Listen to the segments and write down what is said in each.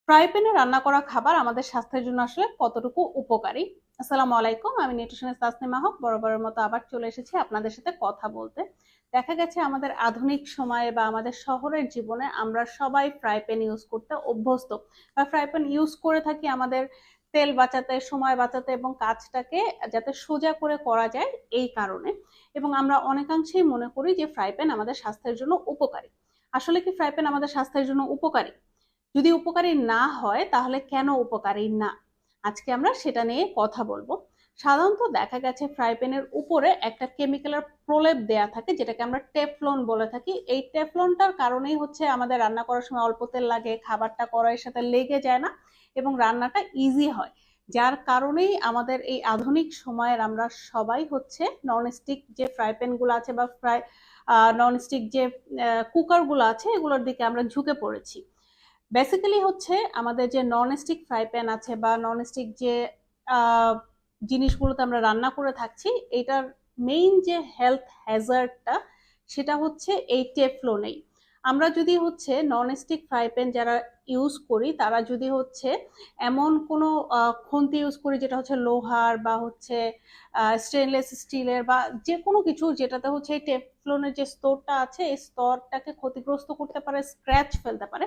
Fry প্যানে রান্না করা খাবার আমাদের স্বাস্থ্যের জন্য আসলে কতটুকু উপকারী। আসসালামু আলাইকুম, আমি নিউট্রিশনিস্ট তাসনিমা হক বরাবরের মতো আবার চলে এসেছি আপনাদের সাথে কথা বলতে। দেখা গেছে আমাদের আধুনিক সময়ে বা আমাদের শহরের জীবনে আমরা সবাই ফ্রাই প্যান ইউজ করতে অভ্যস্ত বা ফ্রাই প্যান ইউজ করে থাকি আমাদের তেল বাঁচাতে, সময় বাঁচাতে এবং কাজটাকে যাতে সোজা করে করা যায় এই কারণে। এবং আমরা অনেকাংশেই মনে করি যে ফ্রাই প্যান আমাদের স্বাস্থ্যের জন্য উপকারী। আসলে কি ফ্রাই প্যান আমাদের স্বাস্থ্যের জন্য উপকারী? যদি উপকারী না হয় তাহলে কেন উপকারী না, আজকে আমরা সেটা নিয়ে কথা বলবো। সাধারণত দেখা গেছে ফ্রাই প্যানের উপরে একটা কেমিক্যালের প্রলেপ দেয়া থাকে, যেটাকে আমরা টেফলন বলে থাকি। এই টেফলনটার কারণেই হচ্ছে আমাদের রান্না করার সময় অল্প তেল লাগে, খাবারটা কড়াইয়ের সাথে লেগে যায় না এবং রান্নাটা ইজি হয়। যার কারণেই আমাদের এই আধুনিক সময়ের আমরা সবাই হচ্ছে ননস্টিক যে ফ্রাই প্যানগুলো আছে বা ননস্টিক যে কুকারগুলো আছে এগুলোর দিকে আমরা ঝুঁকে পড়েছি। বেসিক্যালি হচ্ছে আমাদের যে ননস্টিক ফ্রাই প্যান আছে বা ননস্টিক যে জিনিসগুলোতে আমরা রান্না করে থাকছি, এটার মেইন যে হেলথ হ্যাজার্ডটা সেটা হচ্ছে এই টেফলনেই। আমরা যদি হচ্ছে ননস্টিক ফ্রাই প্যান যারা ইউজ করি তারা যদি হচ্ছে এমন কোনো খুন্তি ইউজ করি যেটা হচ্ছে লোহার বা হচ্ছে স্টেনলেস স্টিলের বা যে কোনো কিছু যেটাতে হচ্ছে এই টেফলনের যে স্তরটা আছে এই স্তরটাকে ক্ষতিগ্রস্ত করতে পারে, স্ক্র্যাচ ফেলতে পারে,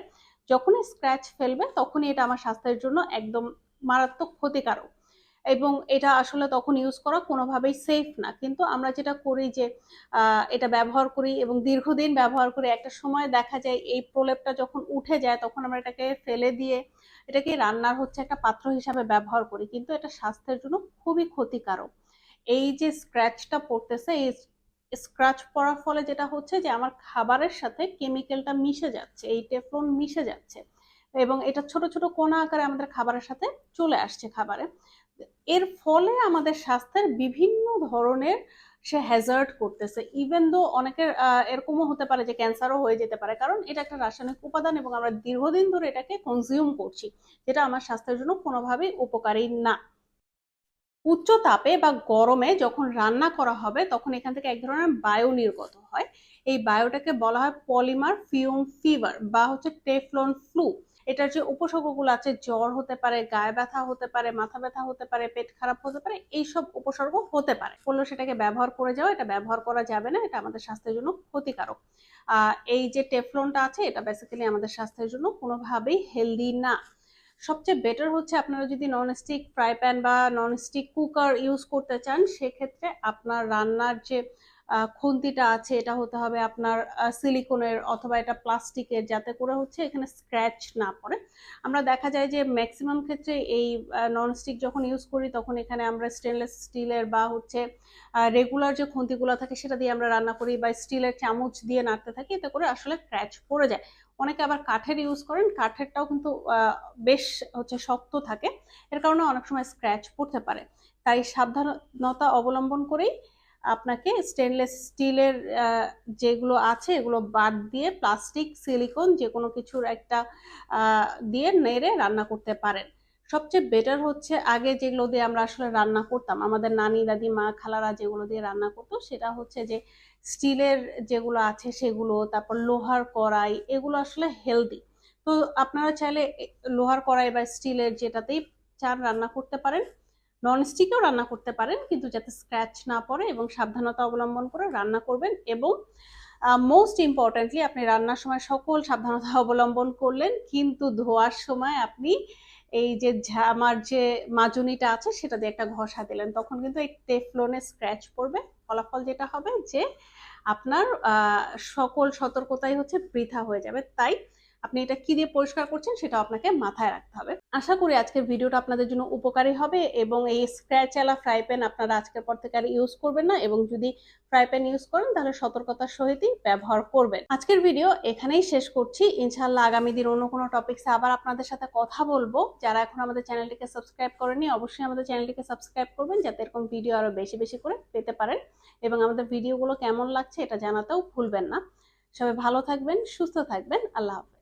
যখনই স্ক্র্যাচ ফেলবে তখনই এটা আমার স্বাস্থ্যের জন্য একদম মারাত্মক ক্ষতিকারক এবং এটা আসলে তখন ইউজ করা কোনোভাবেই সেফ না। কিন্তু আমরা যেটা করি যে এটা ব্যবহার করি এবং দীর্ঘদিন ব্যবহার করি, একটা সময় দেখা যায় এই প্রলেপটা যখন উঠে যায় তখন আমরা এটাকে ফেলে দিয়ে এটাকে রান্নার হচ্ছে একটা পাত্র হিসাবে ব্যবহার করি, কিন্তু এটা স্বাস্থ্যের জন্য খুবই ক্ষতিকারক। এই যে স্ক্র্যাচটা পড়তেছে, এই স্ক্র্যাচ পড়ার ফলে যেটা হচ্ছে যে আমার খাবারের সাথে কেমিক্যালটা মিশে যাচ্ছে, এই টেফলন মিশে যাচ্ছে এবং এটা ছোট ছোট কণা আকারে আমাদের খাবারের সাথে চলে আসছে খাবারে। এর ফলে আমাদের স্বাস্থ্যের বিভিন্ন ধরনের সে হ্যাজার্ড করতেছে। ইভেন দো অনেকের এরকমও হতে পারে যে ক্যান্সারও হয়ে যেতে পারে, কারণ এটা একটা রাসায়নিক উপাদান এবং আমরা দীর্ঘদিন ধরে এটাকে কনজিউম করছি, যেটা আমার স্বাস্থ্যের জন্য কোনোভাবেই উপকারী না। উচ্চ তাপে বা গরমে যখন রান্না করা হবে তখন এখান থেকে এক ধরনের বায়ু নির্গত হয়। এই বায়ুটাকে বলা হয় পলিমার ফিউম ফিভার বা হচ্ছে টেফলন ফ্লু। এটার যে উপসর্গগুলো আছে, জ্বর হতে পারে, গায়ে ব্যথা হতে পারে, মাথা ব্যথা হতে পারে, পেট খারাপ হতে পারে, এইসব উপসর্গ হতে পারে। বললো সেটাকে ব্যবহার করে যাও, এটা ব্যবহার করা যাবে না, এটা আমাদের স্বাস্থ্যের জন্য ক্ষতিকারক। এই যে টেফলনটা আছে এটা বেসিক্যালি আমাদের স্বাস্থ্যের জন্য কোনোভাবেই হেলদি না। সবচেয়ে বেটার হচ্ছে আপনারা যদি ননস্টিক ফ্রাই প্যান বা ননস্টিক কুকার ইউজ করতে চান, সেক্ষেত্রে আপনার রান্নার যে খুন্তিটা আছে এটা হতে হবে আপনার সিলিকনের অথবা এটা প্লাস্টিকের, যাতে করে হচ্ছে এখানে স্ক্র্যাচ না পড়ে। আমরা দেখা যায় যে ম্যাক্সিমাম ক্ষেত্রে এই ননস্টিক যখন ইউজ করি তখন এখানে আমরা স্টেনলেস স্টিলের বা হচ্ছে রেগুলার যে খুন্তিগুলো থাকে সেটা দিয়ে আমরা রান্না করি বা স্টিলের চামচ দিয়ে নাড়তে থাকি, এতে করে আসলে স্ক্র্যাচ পড়ে যায়। অনেকে আবার কাঠের ইউজ করেন, কাঠেরটাও কিন্তু বেশ হচ্ছে শক্ত থাকে, এর কারণে অনেক সময় স্ক্র্যাচ পড়তে পারে। তাই সাবধানতা অবলম্বন করেই আপনাকে স্টেনলেস স্টিলের যেগুলো আছে এগুলো বাদ দিয়ে প্লাস্টিক, সিলিকন যে কোনো কিছুর একটা দিয়ে নেড়ে রান্না করতে পারেন। সবচেয়ে বেটার হচ্ছে আগে যেগুলো দিয়ে আমরা আসলে রান্না করতাম, আমাদের নানি দাদিমা খালারা যেগুলো দিয়ে রান্না করতো সেটা হচ্ছে যে স্টিলের যেগুলো আছে সেগুলো, তারপর লোহার কড়াই, এগুলো আসলে হেলদি। তো আপনারা চাইলে লোহার কড়াই বা স্টিলের যেটাতেই চান রান্না করতে পারেন, নন স্টিকেও রান্না করতে পারেন, কিন্তু যাতে স্ক্র্যাচ না পড়ে এবং সাবধানতা অবলম্বন করে রান্না করবেন। এবং মোস্ট ইম্পর্টেন্টলি আপনি রান্নার সময় সকল সাবধানতা অবলম্বন করলেন, কিন্তু ধোয়ার সময় আপনি এই যে আমার যে মাজুনিটা আছে সেটা দিয়ে একটা ঘষা দিলেন, তখন কিন্তু এই টেফলনে স্ক্র্যাচ পড়বে। ফলাফল যেটা হবে যে আপনার সকল সতর্কতাই হচ্ছে বৃথা হয়ে যাবে। তাই আপনি এটা কি দিয়ে পরিষ্কার করছেন সেটা আপনাকে মাথায় রাখতে হবে। আশা করি আজকের ভিডিওটা আপনাদের জন্য উপকারী হবে এবং এই স্ক্র্যাচ এলা ফ্রাই প্যান আপনারা আজকের পর থেকে আর ইউজ করবেন না, এবং যদি ফ্রাই প্যান ইউজ করেন তাহলে সতর্কতার সহিতই ব্যবহার করবেন। আজকের ভিডিও এখানেই শেষ করছি। ইনশাআল্লাহ আগামী দিন অন্য কোনো টপিকসে আবার আপনাদের সাথে কথা বলবো। যারা এখন আমাদের চ্যানেলটিকে সাবস্ক্রাইব করেনি অবশ্যই আমাদের চ্যানেলটিকে সাবস্ক্রাইব করবেন, যাতে এরকম ভিডিও আরো বেশি বেশি করে পেতে পারেন এবং আমাদের ভিডিওগুলো কেমন লাগছে এটা জানাতেও ভুলবেন না। সবাই ভালো থাকবেন, সুস্থ থাকবেন। আল্লাহ হাফেজ।